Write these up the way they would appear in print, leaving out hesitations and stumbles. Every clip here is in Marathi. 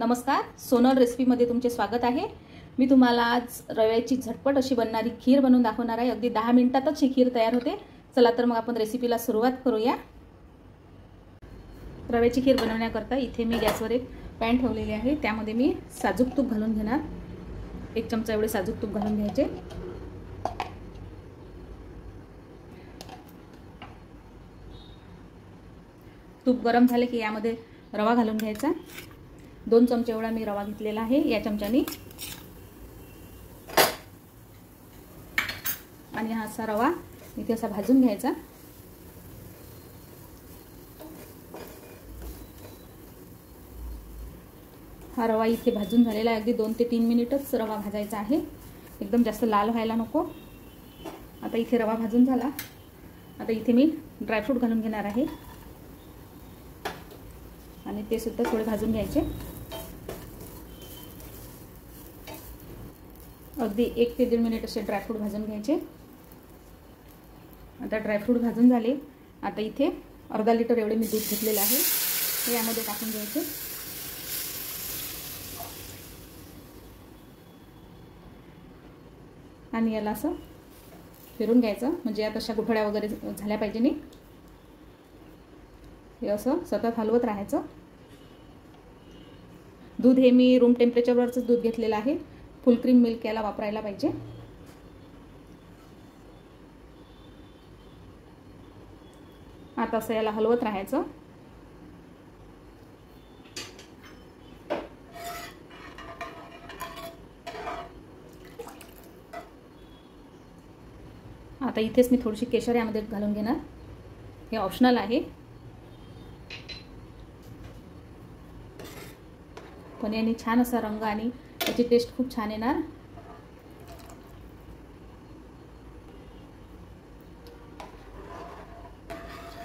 नमस्कार, सोनल रेसिपीमध्ये तुमचे स्वागत आहे। मी तुम्हाला आज रव्याची झटपट अशी बनणारी खीर बनवून दाखवणार आहे। अगदी 10 मिनिटातच ही खीर तयार होते। चला तर मग आपण रेसिपीला सुरुवात करूया। रव्याची खीर बनवण्याकरता इथे मी गॅसवर एक पॅन ठेवलेली आहे। त्यामध्ये मी साजूक तूप घालून घेणार। 1 चमचा एवढे साजूक तूप घालून घ्यायचे। तूप गरम झाले की यामध्ये रवा घालून घ्यायचा। 2 चमचे एवढा मी रवा घेतलेला आहे। या चमच्यानी आणि हा असा रवा इथे असा भाजून घ्यायचा। हा रवा इथे भाजून झालेला आहे। अगदी 2 ते 3 मिनिटच रवा भाजायचा आहे, एकदम जास्त लाल व्हायला नको। आता इथे रवा भाजून झाला। आता इथे मी ड्रायफ्रूट घालून घेणार आहे आणि ते सुद्धा थोडे भाजून घ्यायचे। अगदी 1 ते 1.5 मिनिट असे ड्रायफ्रूट भाजून घ्यायचे। आता ड्रायफ्रूट भाजून झाले। आता इथे अर्धा लिटर एवढे मी दूध घेतलेले आहे, हे यामध्ये टाकून घ्यायचे आणि याला असं फिरून घ्यायचं, म्हणजे यात अशा गुठळ्या वगैरे झाल्या पाहिजे नाही। हे असं सतत हलवत राहायचं। दूध हे मी रूम टेम्परेचरवरच दूध घेतलेलं आहे। फुल क्रीम मिल्क याला वापरायला पाहिजे। आता असं याला हलवत राहायचं। आता इथेच मी थोडीशी केशर यामध्ये घालून घेणार, हे ऑप्शनल आहे, पण याने छान असा रंग आणि त्याची टेस्ट खूप छान येणार।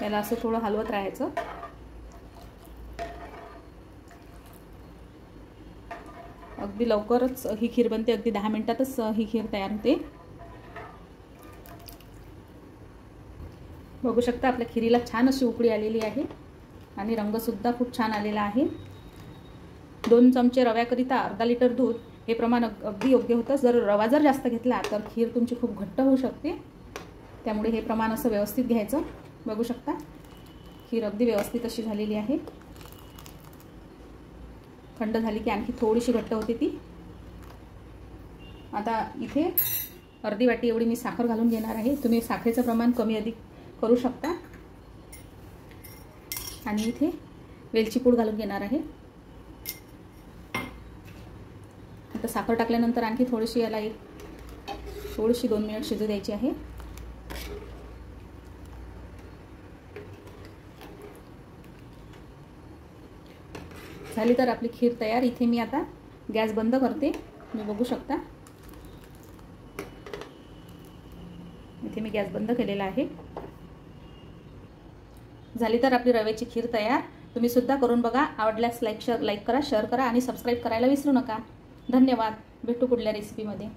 याला असं थोडं हलवत राहायचं। अगदी लवकरच ही खीर बनते, अगदी 10 मिनिटातच ही खीर तयार होते। बघू शकता आपल्या खीरीला छान अशी उकळी आलेली आहे आणि रंग सुद्धा खूप छान आलेला आहे। 2 चमचे रव्याकरिता अर्धा लिटर दूध हे प्रमाण अगदी योग्य होतं। जर रवा जास्त घेतला तर खीर तुमची खूप घट्ट होऊ शकते, त्यामुळे हे प्रमाण असं व्यवस्थित घ्यायचं। बघू शकता खीर अगदी व्यवस्थित अशी झालेली आहे। थंड झाली की आणखी थोडीशी घट्ट होते ती। आता इथे अर्धी वाटी एवढी मी साखर घालून घेणार आहे। तुम्ही साखरेचं प्रमाण कमी अधिक करू शकता। आणि इथे वेलची पूड घालून घेणार आहे। आता साखर टाकल्यानंतर आणखी थोडीशी याला 2 मिनिट शिजू द्यायची आहे। झाली तर आपली खीर तयार। इथे मी आता गॅस बंद करते। मी बघू शकता इथे मी गॅस बंद केलेला आहे। झाली तर आपली रव्याची खीर तयार। तुम्ही सुद्धा करून बघा। आवडल्यास लाईक करा, शेअर करा आणि सबस्क्राइब करायला विसरू नका। धन्यवाद। भेटू पुढल्या रेसिपीमध्ये।